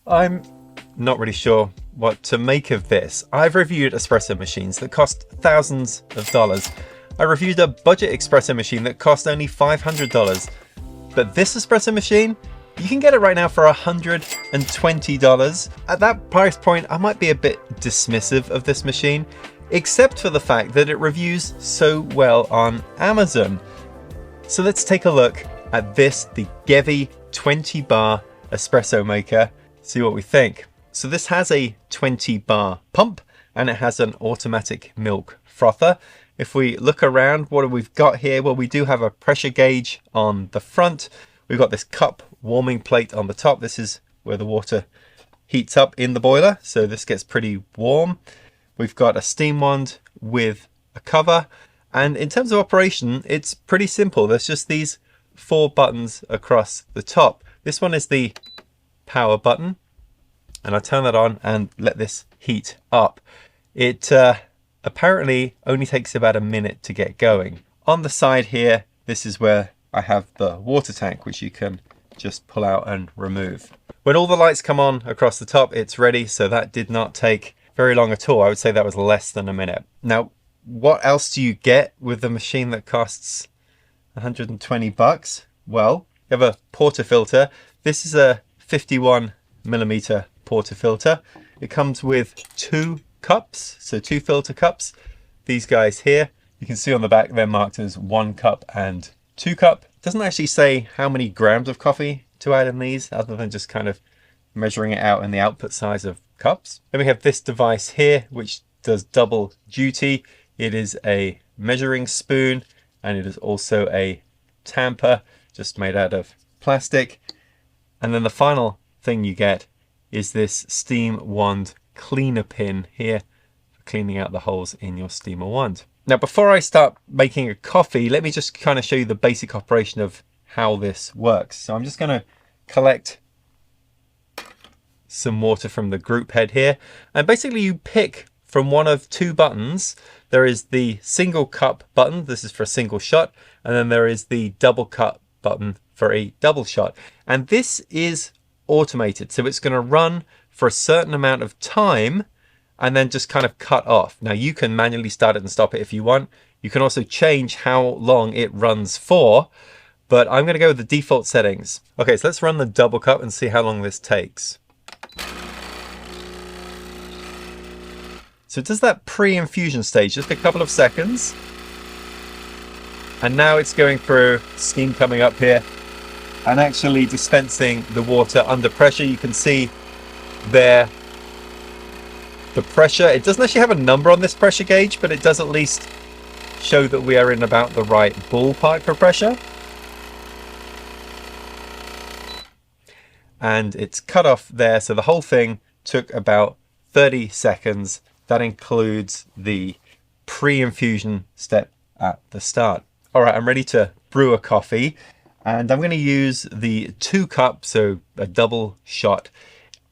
I'm not really sure what to make of this. I've reviewed espresso machines that cost thousands of dollars. I reviewed a budget espresso machine that cost only $500. But this espresso machine, you can get it right now for $120. At that price point, I might be a bit dismissive of this machine, except for the fact that it reviews so well on Amazon. So let's take a look at this, the Gevi 20 bar espresso maker, see what we think. So this has a 20 bar pump and it has an automatic milk frother. If we look around, what have we got here? Well, we do have a pressure gauge on the front. We've got this cup warming plate on the top. This is where the water heats up in the boiler. So this gets pretty warm. We've got a steam wand with a cover. And in terms of operation, it's pretty simple. There's just these 4 buttons across the top. This one is the power button. And I turn that on and let this heat up. It apparently only takes about a minute to get going. On the side here, this is where I have the water tank, which you can just pull out and remove. When all the lights come on across the top, it's ready. So that did not take very long at all. I would say that was less than a minute. Now, what else do you get with the machine that costs 120 bucks? Well, you have a portafilter. This is a 51 millimeter portafilter. It comes with 2 cups, so 2 filter cups. These guys here, you can see on the back they're marked as 1 cup and 2 cup. It doesn't actually say how many grams of coffee to add in these, other than just kind of measuring it out in the output size of cups. Then we have this device here, which does double duty. It is a measuring spoon and it is also a tamper, just made out of plastic. And then the final thing you get is this steam wand cleaner pin here for cleaning out the holes in your steamer wand. Now, before I start making a coffee, let me just kind of show you the basic operation of how this works. So I'm just going to collect some water from the group head here. And basically you pick from one of 2 buttons. There is the single cup button. This is for a single shot. And then there is the double cup button for a double shot. And this is automated. So it's going to run for a certain amount of time and then just kind of cut off. Now you can manually start it and stop it if you want. You can also change how long it runs for, but I'm going to go with the default settings. Okay, so let's run the double cup and see how long this takes. So it does that pre-infusion stage, just a couple of seconds. And now it's going through steam coming up here and actually dispensing the water under pressure. You can see there the pressure. It doesn't actually have a number on this pressure gauge, but it does at least show that we are in about the right ballpark for pressure. And it's cut off there. So the whole thing took about 30 seconds. That includes the pre-infusion step at the start. All right, I'm ready to brew a coffee and I'm going to use the 2 cup, so a double shot.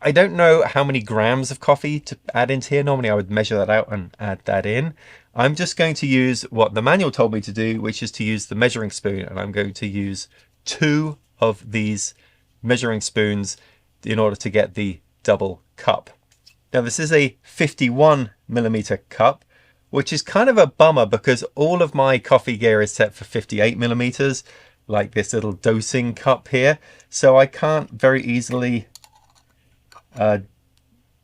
I don't know how many grams of coffee to add into here. Normally I would measure that out and add that in. I'm just going to use what the manual told me to do, which is to use the measuring spoon. And I'm going to use 2 of these measuring spoons in order to get the double cup. Now this is a 51 millimeter cup, which is kind of a bummer because all of my coffee gear is set for 58 millimeters, like this little dosing cup here. So I can't very easily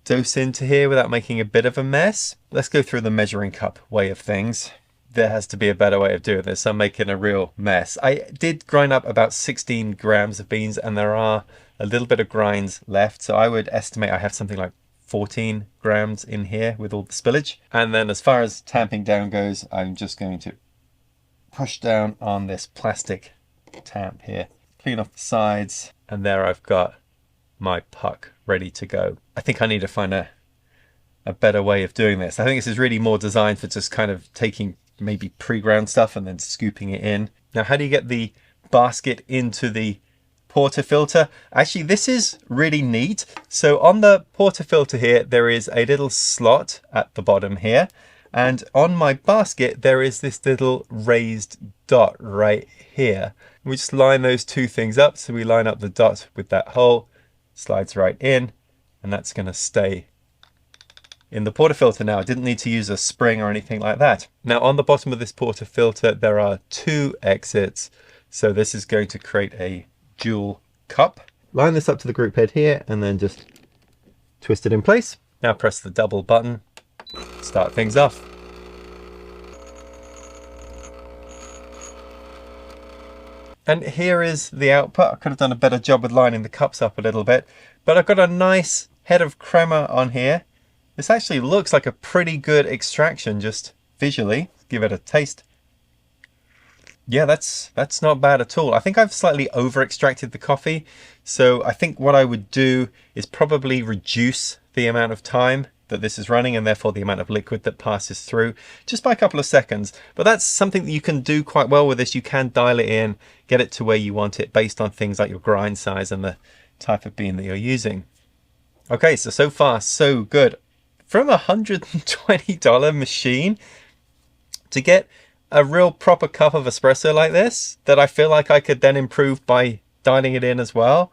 dose into here without making a bit of a mess. Let's go through the measuring cup way of things. There has to be a better way of doing this. I'm making a real mess. I did grind up about 16 grams of beans and there are a little bit of grinds left. So I would estimate I have something like 14 grams in here with all the spillage. And then as far as tamping down goes, I'm just going to push down on this plastic tamp here, clean off the sides, and there I've got my puck ready to go. I think I need to find a better way of doing this. I think this is really more designed for just kind of taking maybe pre-ground stuff and then scooping it in. Now, how do you get the basket into the portafilter? Actually, this is really neat. So on the portafilter here, there is a little slot at the bottom here. And on my basket, there is this little raised dot right here. We just line those 2 things up. So we line up the dot with that hole, slides right in. and that's going to stay in the portafilter now. I didn't need to use a spring or anything like that. Now on the bottom of this portafilter there are 2 exits, so this is going to create a dual cup. Line this up to the group head here and then just twist it in place. Now press the double button, start things off. And here is the output. I could have done a better job with lining the cups up a little bit, but I've got a nice head of crema on here. This actually looks like a pretty good extraction just visually. Give it a taste. Yeah, that's not bad at all. I think I've slightly over extracted the coffee. So I think what I would do is probably reduce the amount of time that this is running and therefore the amount of liquid that passes through just by a couple of seconds. But that's something that you can do quite well with this. You can dial it in, get it to where you want it based on things like your grind size and the type of bean that you're using. Okay, so far so good. From a $120 machine to get a real proper cup of espresso like this that I feel like I could then improve by dialing it in as well,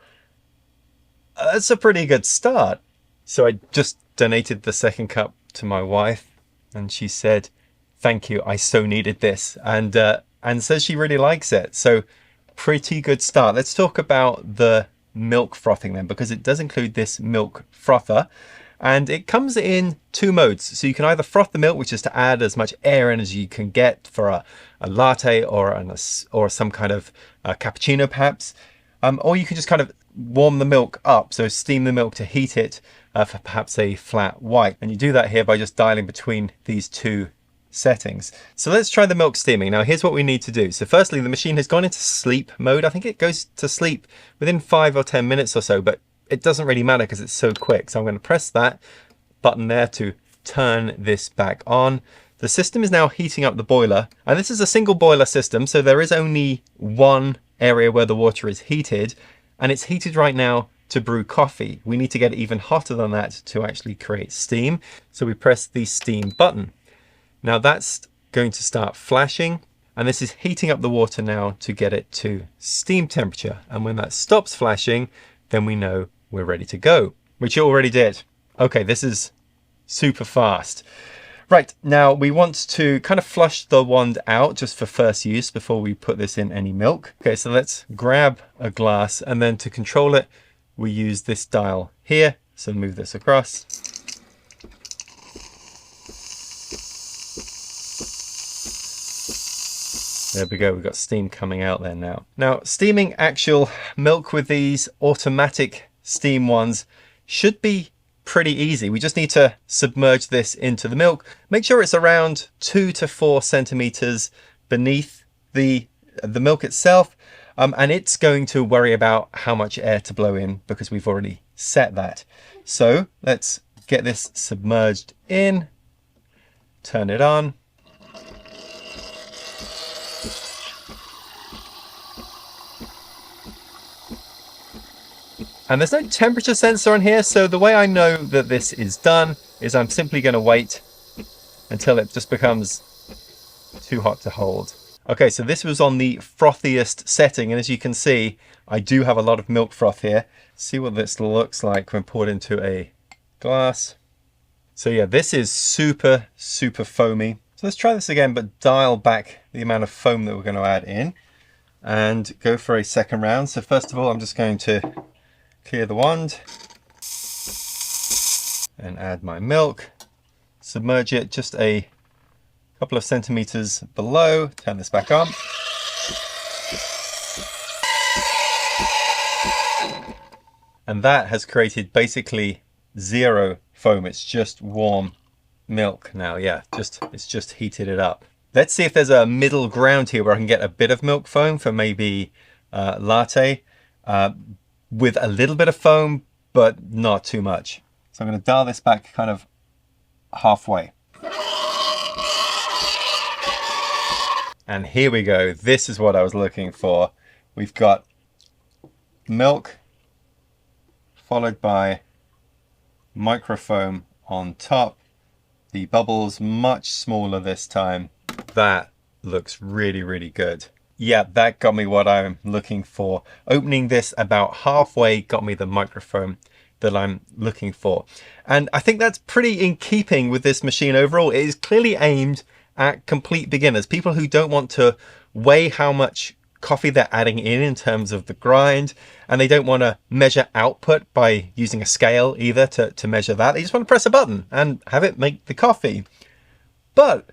that's a pretty good start. So I just donated the second cup to my wife and she said, thank you, I so needed this, and says she really likes it. So pretty good start. Let's talk about the milk frothing then, because it does include this milk frother. And it comes in 2 modes. So you can either froth the milk, which is to add as much air in as you can get for a latte or some kind of cappuccino perhaps. Or you can just kind of warm the milk up, so steam the milk to heat it for perhaps a flat white. And you do that here by just dialing between these 2 settings. So let's try the milk steaming. Now here's what we need to do. So firstly, the machine has gone into sleep mode. I think it goes to sleep within 5 or 10 minutes or so, but it doesn't really matter because it's so quick. So I'm going to press that button there to turn this back on. The system is now heating up the boiler, and this is a single boiler system, so there is only one area where the water is heated, and it's heated right now to brew coffee. We need to get it even hotter than that to actually create steam. So we press the steam button. Now that's going to start flashing, and this is heating up the water now to get it to steam temperature. And when that stops flashing, then we know we're ready to go, which it already did. Okay, this is super fast. Right, now we want to kind of flush the wand out just for first use before we put this in any milk. Okay, so let's grab a glass, and then to control it, we use this dial here. So move this across. There we go, we've got steam coming out there now. Now, steaming actual milk with these automatic steam ones should be pretty easy. We just need to submerge this into the milk. Make sure it's around 2 to 4 centimeters beneath the milk itself. And it's going to worry about how much air to blow in because we've already set that. So let's get this submerged in, turn it on. And there's no temperature sensor on here, so the way I know that this is done is I'm simply going to wait until it just becomes too hot to hold. Okay, so this was on the frothiest setting, and as you can see, I do have a lot of milk froth here. See what this looks like when poured into a glass. So yeah, this is super, super foamy. So let's try this again, but dial back the amount of foam that we're going to add in and go for a second round. So first of all, I'm just going to clear the wand and add my milk, submerge it just a couple of centimeters below, turn this back on. And that has created basically 0 foam. It's just warm milk now. Yeah, it's just heated it up. Let's see if there's a middle ground here where I can get a bit of milk foam for maybe latte. With a little bit of foam, but not too much. So I'm going to dial this back kind of halfway. And here we go. This is what I was looking for. We've got milk followed by microfoam on top. The bubbles much smaller this time. That looks really, really good. Yeah, that got me what I'm looking for. Opening this about halfway got me the microfoam that I'm looking for. And I think that's pretty in keeping with this machine overall. It is clearly aimed at complete beginners, people who don't want to weigh how much coffee they're adding in terms of the grind, and they don't want to measure output by using a scale either to measure that. They just want to press a button and have it make the coffee. But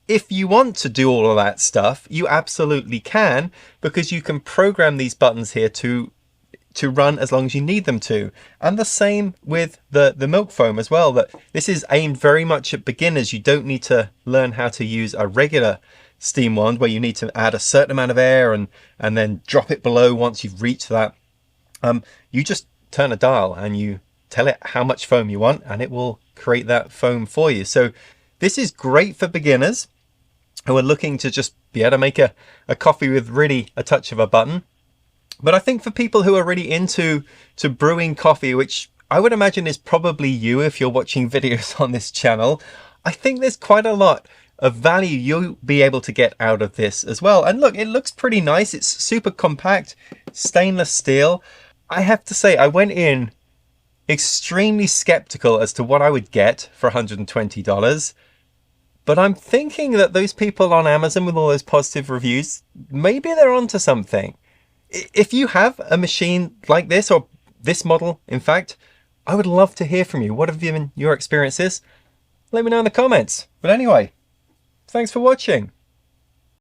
if you want to do all of that stuff, you absolutely can, because you can program these buttons here to run as long as you need them to. And the same with the milk foam as well, that this is aimed very much at beginners. You don't need to learn how to use a regular steam wand where you need to add a certain amount of air and then drop it below once you've reached that. You just turn a dial and you tell it how much foam you want, and it will create that foam for you. So this is great for beginners who are looking to just be able to make a coffee with really a touch of a button. But I think for people who are really into brewing coffee, which I would imagine is probably you if you're watching videos on this channel, I think there's quite a lot of value you'll be able to get out of this as well. And look, it looks pretty nice. It's super compact, stainless steel. I have to say, I went in extremely skeptical as to what I would get for $120. But I'm thinking that those people on Amazon with all those positive reviews, maybe they're onto something. If you have a machine like this, or this model, in fact, I would love to hear from you. What have been your experiences? Let me know in the comments. But anyway, thanks for watching.